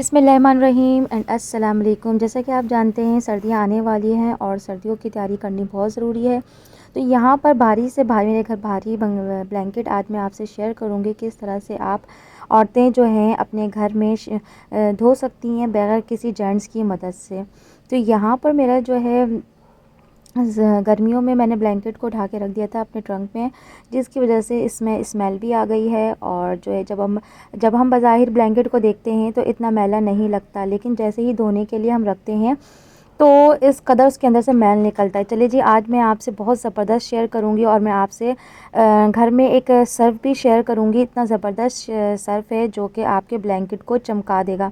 बिस्मिल्लाहिर्रहमानिर्रहीम एंड अस्सलाम वालेकुम। जैसा कि आप जानते हैं सर्दियां आने वाली हैं और सर्दियों की तैयारी करनी बहुत ज़रूरी है। तो यहाँ पर भारी से भारी मेरे घर भारी ब्लैंकेट आज मैं आपसे शेयर करूँगी किस तरह से आप औरतें जो हैं अपने घर में धो सकती हैं बगैर किसी जेंट्स की मदद से। तो यहाँ पर मेरा जो है गर्मियों में मैंने ब्लैंकेट को उठा के रख दिया था अपने ट्रंक में, जिसकी वजह से इसमें स्मेल भी आ गई है। और जो है जब हम बज़ाहिर ब्लैंकेट को देखते हैं तो इतना मैला नहीं लगता, लेकिन जैसे ही धोने के लिए हम रखते हैं तो इस कदर उसके अंदर से मैल निकलता है। चलिए जी, आज मैं आपसे बहुत ज़बरदस्त शेयर करूंगी और मैं आपसे घर में एक सर्फ़ भी शेयर करूंगी। इतना ज़बरदस्त सर्फ़ है जो कि आपके ब्लैंकेट को चमका देगा।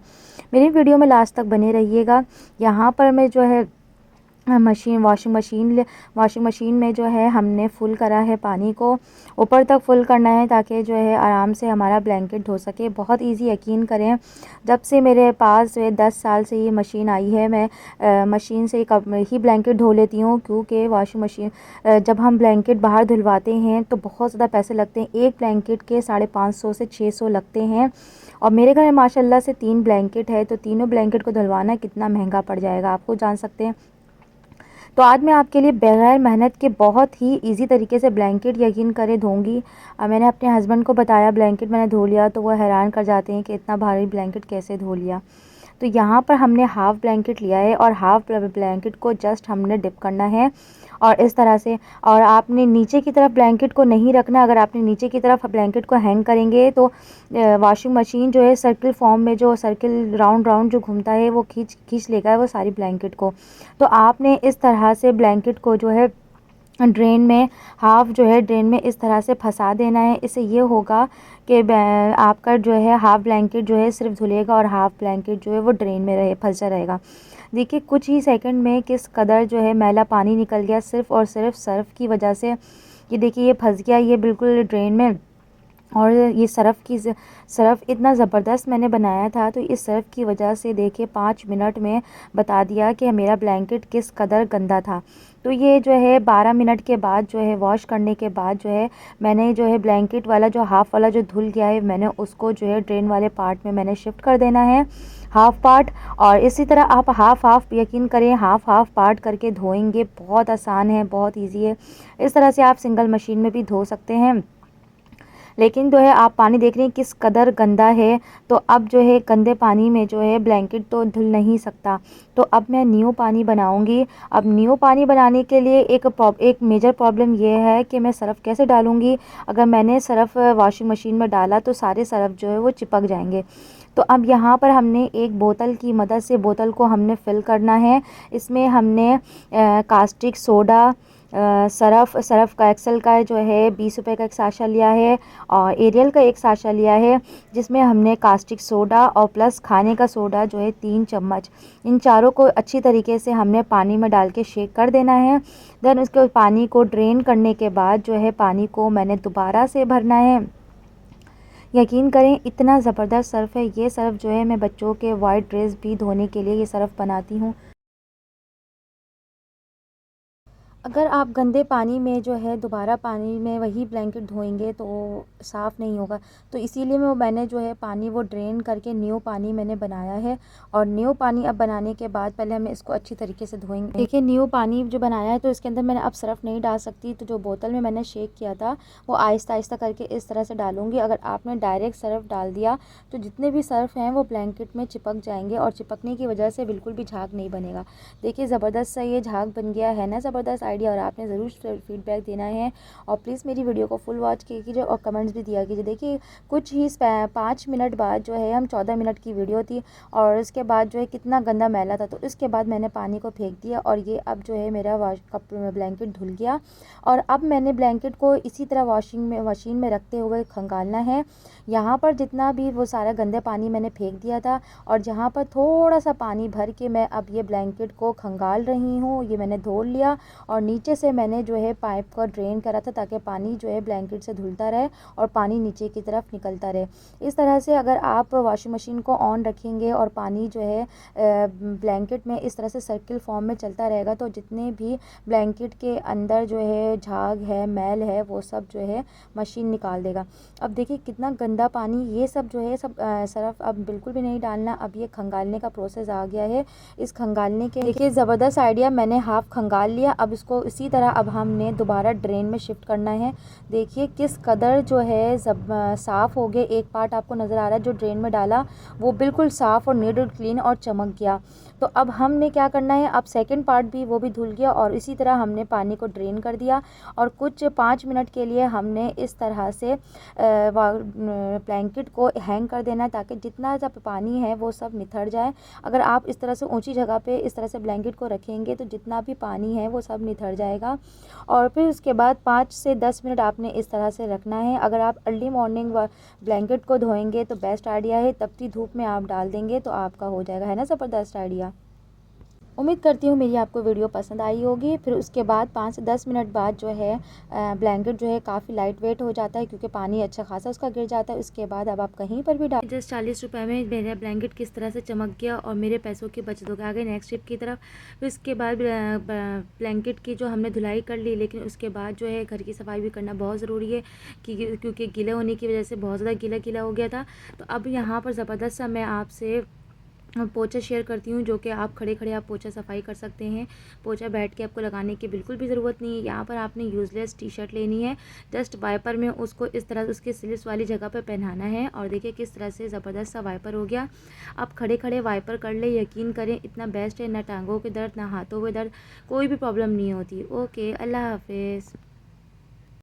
मेरी वीडियो में लास्ट तक बने रहिएगा। यहाँ पर मैं जो है वॉशिंग मशीन में जो है हमने फुल करा है, पानी को ऊपर तक फुल करना है ताकि जो है आराम से हमारा ब्लैंकेट धो सके। बहुत इजी, यकीन करें। जब से मेरे पास 10 साल से ये मशीन आई है, मैं मशीन से ही ब्लैंकेट धो लेती हूँ, क्योंकि वॉशिंग मशीन जब हम ब्लैंकेट बाहर धुलवाते हैं तो बहुत ज़्यादा पैसे लगते हैं। एक ब्लैंकेट के 550 से 600 लगते हैं। और मेरे घर में माशाल्लाह से 3 ब्लैंकेट है, तो तीनों ब्लैंकेट को धुलवाना कितना महंगा पड़ जाएगा आपको जान सकते हैं। तो आज मैं आपके लिए बगैर मेहनत के बहुत ही इजी तरीके से ब्लैंकेट, यकीन करें, धोऊंगी। मैंने अपने हस्बैंड को बताया ब्लैंकेट मैंने धो लिया, तो वो हैरान कर जाते हैं कि इतना भारी ब्लैंकेट कैसे धो लिया। तो यहाँ पर हमने हाफ़ ब्लैंकेट लिया है और हाफ़ ब्लैंकेट को जस्ट हमने डिप करना है और इस तरह से। और आपने नीचे की तरफ ब्लैंकेट को नहीं रखना। अगर आपने नीचे की तरफ ब्लैंकेट को हैंग करेंगे तो वॉशिंग मशीन जो है सर्किल फॉर्म में, जो सर्किल राउंड राउंड जो घूमता है, वो खींच लेगा वो सारी ब्लैंकेट को। तो आपने इस तरह से ब्लैंकेट को जो है ड्रेन में, ड्रेन में इस तरह से फंसा देना है। इससे ये होगा कि आपका जो है हाफ़ ब्लैंकेट जो है सिर्फ धुलेगा और हाफ़ ब्लैंकेट जो है वो ड्रेन में फंसा रहेगा। देखिए कुछ ही सेकंड में किस कदर जो है मैला पानी निकल गया, सिर्फ़ और सिर्फ सर्फ़ की वजह से। ये देखिए ये फंस गया ये बिल्कुल ड्रेन में। और ये सर्फ़ इतना ज़बरदस्त मैंने बनाया था, तो इस सर्फ़ की वजह से देखिए 5 मिनट में बता दिया कि मेरा ब्लैंकेट किस कदर गंदा था। तो ये जो है 12 मिनट के बाद जो है वॉश करने के बाद जो है मैंने जो है ब्लैंकेट वाला जो हाफ़ वाला जो धुल गया है, मैंने उसको जो है ड्रेन वाले पार्ट में मैंने शिफ्ट कर देना है, हाफ़ पार्ट। और इसी तरह आप हाफ़ यकीन करें हाफ़ पार्ट करके धोएंगे। बहुत आसान है, बहुत ईजी है। इस तरह से आप सिंगल मशीन में भी धो सकते हैं। लेकिन जो है आप पानी देख रहे हैं किस कदर गंदा है। तो अब जो है गंदे पानी में जो है ब्लैंकेट तो धुल नहीं सकता। तो अब मैं न्यू पानी बनाऊंगी। अब न्यू पानी बनाने के लिए एक मेजर प्रॉब्लम ये है कि मैं सर्फ़ कैसे डालूंगी। अगर मैंने सर्फ़ वॉशिंग मशीन में डाला तो सारे सर्फ़ जो है वो चिपक जाएंगे। तो अब यहाँ पर हमने एक बोतल की मदद से बोतल को हमने फ़िल करना है। इसमें हमने कास्टिक सोडा, सर्फ़ का एक्सेल का जो है 20 रुपये का एक साशा लिया है और एरियल का एक साशा लिया है, जिसमें हमने कास्टिक सोडा और प्लस खाने का सोडा जो है 3 चम्मच, इन चारों को अच्छी तरीके से हमने पानी में डाल के शेक कर देना है। देन उसके पानी को ड्रेन करने के बाद जो है पानी को मैंने दोबारा से भरना है। यकीन करें इतना ज़बरदस्त सर्फ़ है। ये सर्फ़ जो है मैं बच्चों के वाइट ड्रेस भी धोने के लिए ये सर्फ़ बनाती हूँ। अगर आप गंदे पानी में जो है दोबारा पानी में वही ब्लैंकेट धोएंगे तो साफ़ नहीं होगा। तो इसीलिए मैंने जो है पानी वो ड्रेन करके न्यू पानी मैंने बनाया है। और न्यू पानी अब बनाने के बाद पहले हमें इसको अच्छी तरीके से धोएंगे। देखिए न्यू पानी जो बनाया है तो इसके अंदर मैंने अब सर्फ़ नहीं डाल सकती, तो जो बोतल में मैंने शेक किया था वो आहिस्ता आहिस्ता करके इस तरह से डालूँगी। अगर आपने डायरेक्ट सर्फ़ डाल दिया तो जितने भी सर्फ़ हैं वो ब्लैंकेट में चिपक जाएंगे और चिपकने की वजह से बिल्कुल भी झाग नहीं बनेगा। देखिए ज़बरदस्त सा ये झाग बन गया है ना, ज़बरदस्त आइडिया। और आपने ज़रूर फीडबैक देना है और प्लीज़ मेरी वीडियो को फुल वॉच कीजिए और कमेंट्स भी दिया कीजिए। देखिए कुछ ही 5 मिनट बाद जो है, हम 14 मिनट की वीडियो थी और उसके बाद जो है कितना गंदा मैला था। तो इसके बाद मैंने पानी को फेंक दिया और ये अब जो है मेरा ब्लैंकेट धुल गया। और अब मैंने ब्लैंकेट को इसी तरह मशीन में रखते हुए खंगालना है। यहाँ पर जितना भी वो सारा गंदे पानी मैंने फेंक दिया था और जहाँ पर थोड़ा सा पानी भर के मैं अब ये ब्लैंकेट को खंगाल रही हूँ। ये मैंने धो लिया और नीचे से मैंने जो है पाइप को ड्रेन करा था ताकि पानी जो है ब्लैंकेट से धुलता रहे और पानी नीचे की तरफ निकलता रहे। इस तरह से अगर आप वॉशिंग मशीन को ऑन रखेंगे और पानी जो है ब्लैंकेट में इस तरह से सर्किल फॉर्म में चलता रहेगा तो जितने भी ब्लैंकेट के अंदर जो है झाग है, मैल है, वो सब जो है मशीन निकाल देगा। अब देखिए कितना गंदा पानी, ये सब जो है सब सर्फ अब बिल्कुल भी नहीं डालना। अब ये खंगालने का प्रोसेस आ गया है। इस खंगालने के देखिए ज़बरदस्त आइडिया, मैंने हाफ़ खंगाल लिया। अब इसको इसी तरह अब हमने दोबारा ड्रेन में शिफ्ट करना है। देखिए किस कदर जो है साफ़ हो गए। एक पार्ट आपको नज़र आ रहा है जो ड्रेन में डाला वो बिल्कुल साफ़ और नीट और क्लीन और चमक गया। तो अब हमने क्या करना है, अब सेकंड पार्ट भी वो भी धुल गया और इसी तरह हमने पानी को ड्रेन कर दिया और कुछ 5 मिनट के लिए हमने इस तरह से ब्लैंकेट को हैंग कर देना ताकि जितना जब पानी है वो सब निथर जाए। अगर आप इस तरह से ऊंची जगह पे इस तरह से ब्लैंकेट को रखेंगे तो जितना भी पानी है वो सब निथर जाएगा। और फिर उसके बाद 5 से 10 मिनट आपने इस तरह से रखना है। अगर आप अर्ली मॉर्निंग ब्लैंकेट को धोएंगे तो बेस्ट आइडिया है, तपती धूप में आप डाल देंगे तो आपका हो जाएगा। है ना ज़बरदस्त आइडिया। उम्मीद करती हूँ मेरी आपको वीडियो पसंद आई होगी। फिर उसके बाद 5 से 10 मिनट बाद जो है ब्लैंकेट जो है काफ़ी लाइट वेट हो जाता है क्योंकि पानी अच्छा खासा उसका गिर जाता है। उसके बाद अब आप कहीं पर भी डाल जस्ट 40 रुपये में मेरा ब्लैंकेट किस तरह से चमक गया और मेरे पैसों की बचत हो गई। आगे नेक्स्ट टिप की तरफ। फिर उसके बाद ब्लैंकेट की जो हमने धुलाई कर ली, लेकिन उसके बाद जो है घर की सफाई भी करना बहुत ज़रूरी है क्योंकि गीले होने की वजह से बहुत ज़्यादा गीला गीला हो गया था। तो अब यहाँ पर ज़बरदस्त सा मैं आपसे पोंछा शेयर करती हूँ जो कि आप खड़े खड़े आप पोंछा सफाई कर सकते हैं। पोंछा बैठ के आपको लगाने की बिल्कुल भी ज़रूरत नहीं है। यहाँ पर आपने यूज़लेस टी शर्ट लेनी है, जस्ट वाइपर में उसको इस तरह उसके स्लिट्स वाली जगह पर पहनाना है और देखिए किस तरह से ज़बरदस्त सा वाइपर हो गया। आप खड़े खड़े वाइपर कर ले, यकीन करें इतना बेस्ट है, ना टांगों के दर्द ना हाथों के दर्द, कोई भी प्रॉब्लम नहीं होती। ओके, अल्लाह हाफिज़।